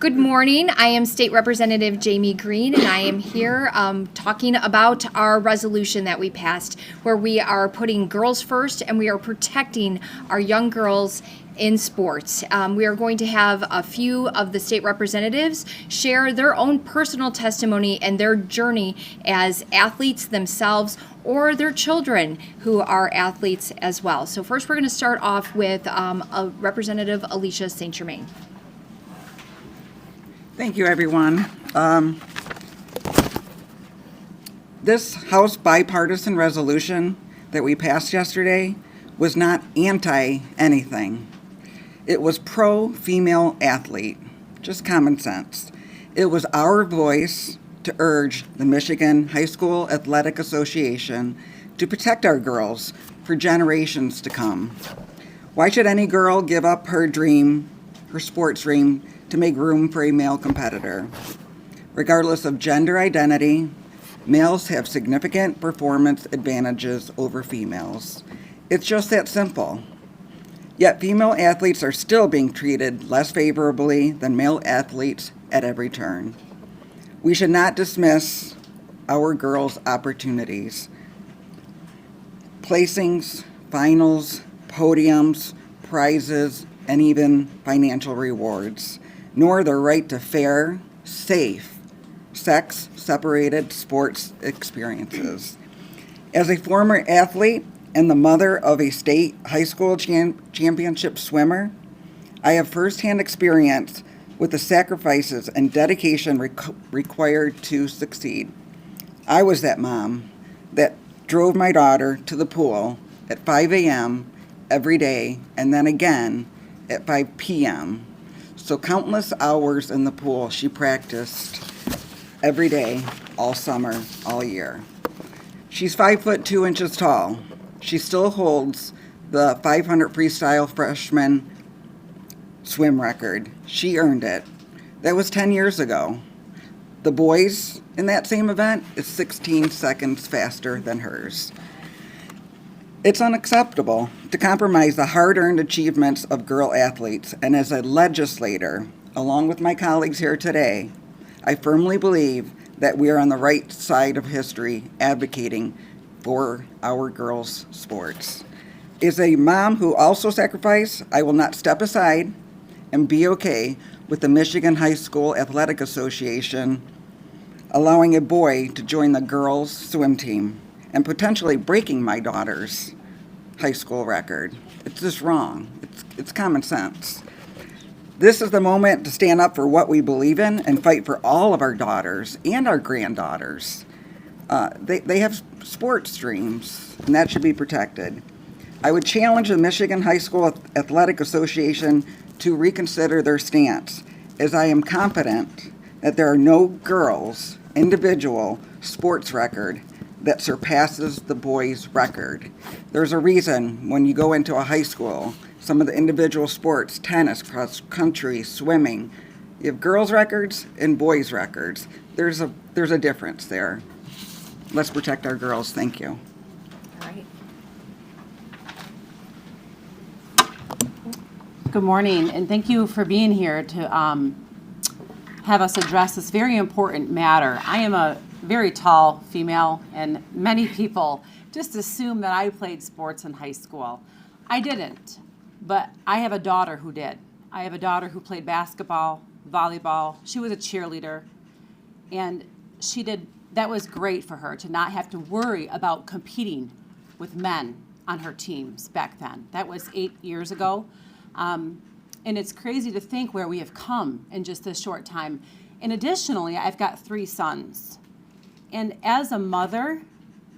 Good morning. I am State Representative Jamie Green, and I am here talking about our resolution that we passed, where we are putting girls first and we are protecting our young girls in sports. We are going to have a few of the state representatives share their own personal testimony and their journey as athletes themselves or their children who are athletes as well. So first we're going to start off with Representative Alicia St. Germain. Thank you, everyone. This House bipartisan resolution that we passed yesterday was not anti-anything. It was pro-female athlete, just common sense. It was our voice to urge the Michigan High School Athletic Association to protect our girls for generations to come. Why should any girl give up her dream, her sports dream, to make room for a male competitor? Regardless of gender identity, males have significant performance advantages over females. It's just that simple. Yet female athletes are still being treated less favorably than male athletes at every turn. We should not dismiss our girls' opportunities. Placings, finals, podiums, prizes, and even financial rewards, nor their right to fair, safe, sex-separated sports experiences. As a former athlete and the mother of a state high school championship swimmer, I have firsthand experience with the sacrifices and dedication required to succeed. I was that mom that drove my daughter to the pool at 5 a.m. every day and then again at 5 p.m. So countless hours in the pool she practiced every day, all summer, all year. She's 5'2" tall. She still holds the 500 freestyle freshman swim record. She earned it. That was 10 years ago. The boys in that same event is 16 seconds faster than hers. It's unacceptable to compromise the hard-earned achievements of girl athletes, and as a legislator, along with my colleagues here today, I firmly believe that we are on the right side of history advocating for our girls' sports. As a mom who also sacrificed, I will not step aside and be okay with the Michigan High School Athletic Association allowing a boy to join the girls' swim team and potentially breaking my daughter's high school record. It's just wrong. It's common sense. This is the moment to stand up for what we believe in and fight for all of our daughters and our granddaughters. They have sports dreams, and that should be protected. I would challenge the Michigan High School Athletic Association to reconsider their stance, as I am confident that there are no girls' individual sports record that surpasses the boys' record. There's a reason when you go into a high school, some of the individual sports, tennis, cross country, swimming, you have girls' records and boys' records. There's a difference there. Let's protect our girls. Thank you. All right. Good morning, and thank you for being here to have us address this very important matter. I am a very tall female, and many people just assume that I played sports in high school. I didn't, but I have a daughter who did. I have a daughter who played basketball, volleyball. She was a cheerleader, and that was great for her to not have to worry about competing with men on her teams back then. That was 8 years ago. And it's crazy to think where we have come in just this short time. And additionally, I've got 3 sons. And as a mother,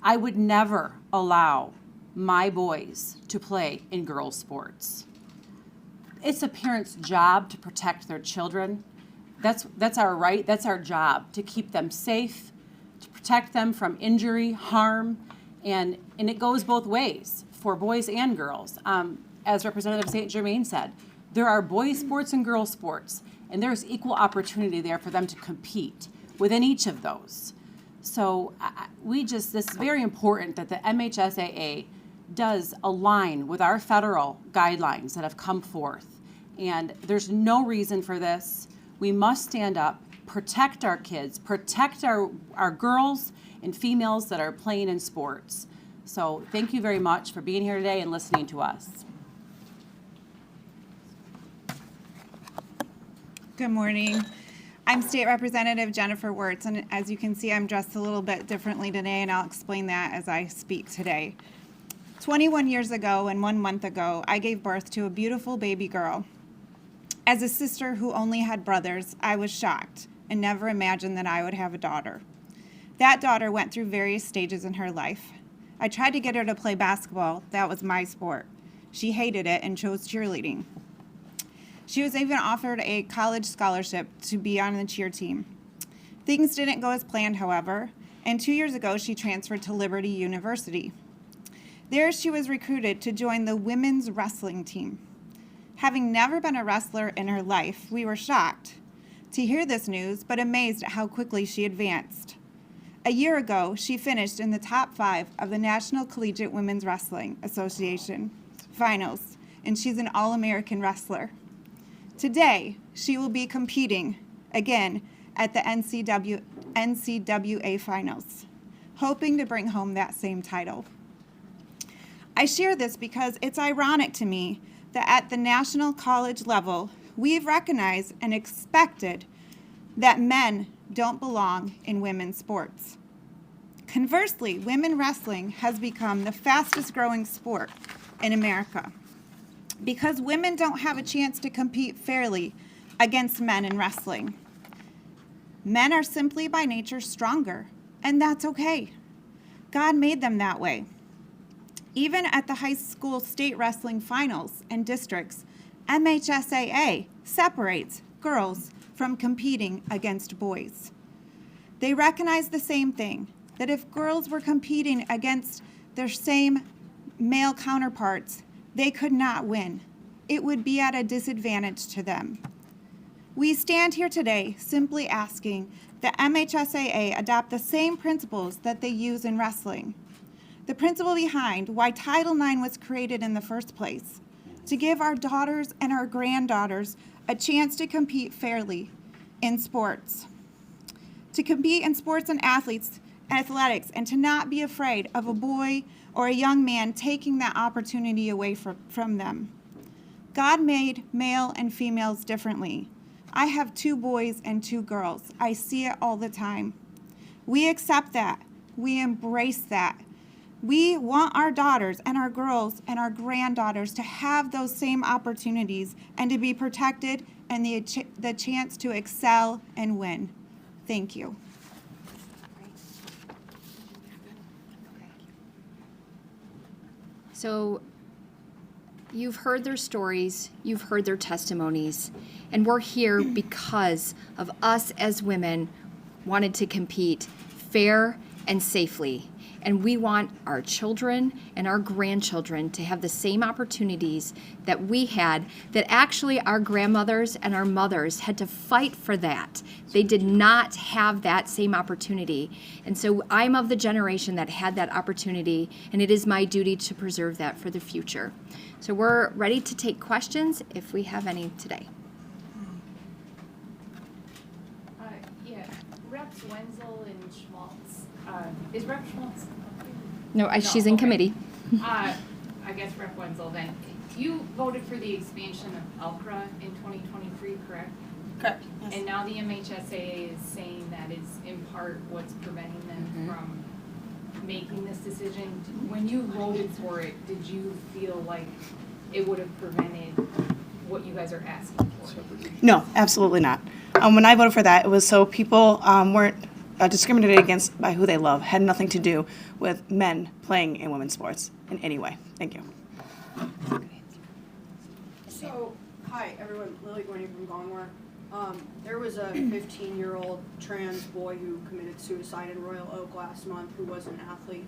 I would never allow my boys to play in girls' sports. It's a parent's job to protect their children. That's our right, that's our job, to keep them safe, to protect them from injury, harm, and it goes both ways for boys and girls. As Representative St. Germain said, there are boys' sports and girls' sports, and there's equal opportunity there for them to compete within each of those. So this is very important that the MHSAA does align with our federal guidelines that have come forth. And there's no reason for this. We must stand up, protect our kids, protect our girls and females that are playing in sports. So thank you very much for being here today and listening to us. Good morning. I'm State Representative Jennifer Wirtz, and as you can see, I'm dressed a little bit differently today, and I'll explain that as I speak today. 21 years ago and 1 month ago, I gave birth to a beautiful baby girl. As a sister who only had brothers, I was shocked and never imagined that I would have a daughter. That daughter went through various stages in her life. I tried to get her to play basketball. That was my sport. She hated it and chose cheerleading. She was even offered a college scholarship to be on the cheer team. Things didn't go as planned, however, and 2 years ago she transferred to Liberty University. There she was recruited to join the women's wrestling team. Having never been a wrestler in her life, we were shocked to hear this news, but amazed at how quickly she advanced. A year ago, she finished in the top 5 of the National Collegiate Women's Wrestling Association finals, and she's an All-American wrestler. Today, she will be competing again at the NCAA finals, hoping to bring home that same title. I share this because it's ironic to me that at the national college level, we've recognized and expected that men don't belong in women's sports. Conversely, women wrestling has become the fastest growing sport in America. Because women don't have a chance to compete fairly against men in wrestling. Men are simply by nature stronger, and that's okay. God made them that way. Even at the high school state wrestling finals and districts, MHSAA separates girls from competing against boys. They recognize the same thing, that if girls were competing against their same male counterparts, they could not win. It would be at a disadvantage to them. We stand here today simply asking that MHSAA adopt the same principles that they use in wrestling. The principle behind why Title IX was created in the first place, to give our daughters and our granddaughters a chance to compete fairly in sports. To compete in sports and athletics, and to not be afraid of a boy or a young man taking that opportunity away from them. God made male and females differently. I have 2 boys and 2 girls. I see it all the time. We accept that. We embrace that. We want our daughters and our girls and our granddaughters to have those same opportunities and to be protected and the chance to excel and win. Thank you. So you've heard their stories, you've heard their testimonies, and we're here because of us as women wanted to compete fair and safely. And we want our children and our grandchildren to have the same opportunities that we had, that actually our grandmothers and our mothers had to fight for that. They did not have that same opportunity. And so I'm of the generation that had that opportunity, and it is my duty to preserve that for the future. So we're ready to take questions if we have any today. Yeah, Reps Wenzel and Schmaltz. Is Rep Schmaltz? No, she's in okay. committee. I guess Rep Wenzel then. You voted for the expansion of ELCRA in 2023, correct? Correct. Yes. And now the MHSAA is saying that is in part what's preventing them from making this decision. When you voted for it, did you feel like it would have prevented what you guys are asking for? No, absolutely not. When I voted for that, it was so people weren't discriminated against by who they love. Had nothing to do with men playing in women's sports in any way. Thank you. So, hi everyone, Lily Gwynny from Gongwer. There was a 15-year-old trans boy who committed suicide in Royal Oak last month who was an athlete.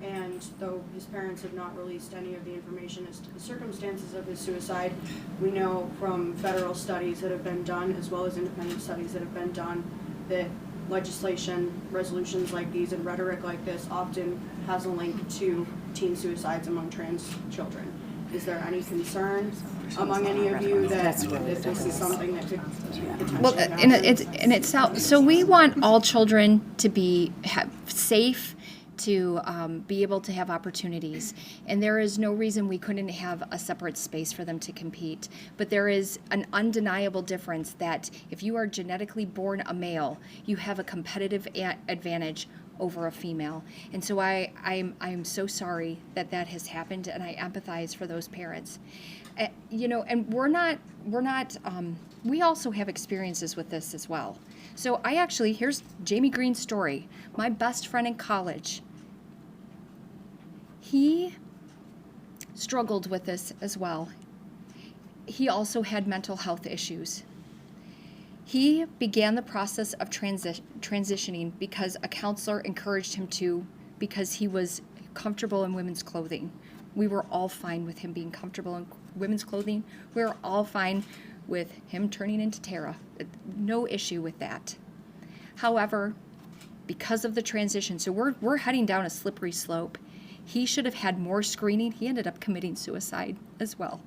And though his parents have not released any of the information as to the circumstances of his suicide, we know from federal studies that have been done, as well as independent studies that have been done, that legislation, resolutions like these, and rhetoric like this often has a link to teen suicides among trans children. Is there any concern among any of you that this is something that could potentially Well, happen? in itself, so we want all children to be safe, to be able to have opportunities, and there is no reason we couldn't have a separate space for them to compete. But there is an undeniable difference that if you are genetically born a male, you have a competitive advantage over a female. And so I'm so sorry that that has happened, and I empathize for those parents. You know, and we also have experiences with this as well. So here's Jamie Green's story. My best friend in college, he struggled with this as well. He also had mental health issues. He began the process of transitioning because a counselor encouraged him to, because he was comfortable in women's clothing. We were all fine with him being comfortable in women's clothing. We were all fine with him turning into Tara. No issue with that. However, because of the transition, so we're heading down a slippery slope. He should have had more screening. He ended up committing suicide as well.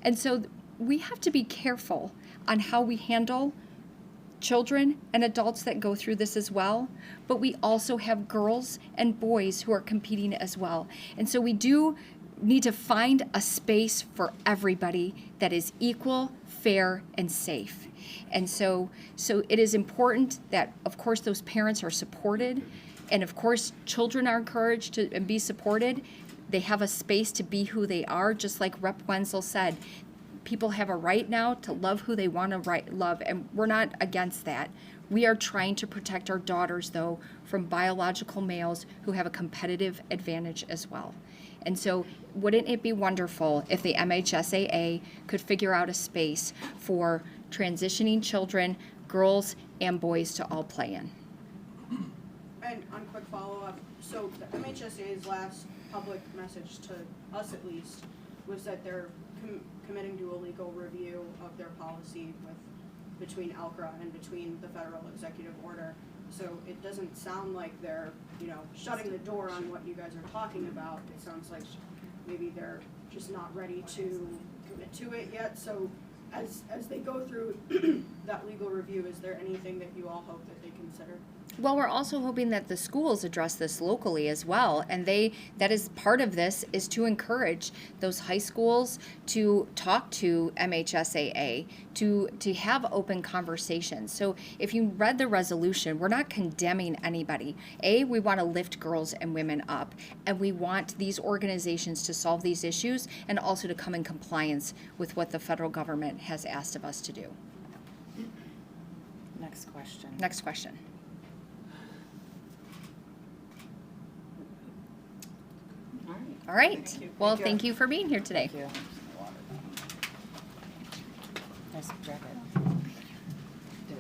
And so we have to be careful on how we handle children and adults that go through this as well, but we also have girls and boys who are competing as well. And so we do need to find a space for everybody that is equal, fair, and safe. And so it is important that, of course, those parents are supported, and of course, children are encouraged to and be supported. They have a space to be who they are, just like Rep. Wenzel said. People have a right now to love who they want to love, and we're not against that. We are trying to protect our daughters, though, from biological males who have a competitive advantage as well. And so wouldn't it be wonderful if the MHSAA could figure out a space for transitioning children, girls and boys, to all play in? And on quick follow-up, so the MHSAA's last public message to us at least was that they're committing to a legal review of their policy between ALCRA and between the federal executive order. So it doesn't sound like they're, shutting the door on what you guys are talking about. It sounds like maybe they're just not ready to commit to it yet. So as they go through that legal review, is there anything that you all hope that they consider? Well, we're also hoping that the schools address this locally as well, and that is part of this, is to encourage those high schools to talk to MHSAA, to have open conversations. So if you read the resolution, we're not condemning anybody. We want to lift girls and women up, and we want these organizations to solve these issues and also to come in compliance with what the federal government has asked of us to do. Next question. Next question. All right. Well, thank you for being here today. Thank you. Nice jacket.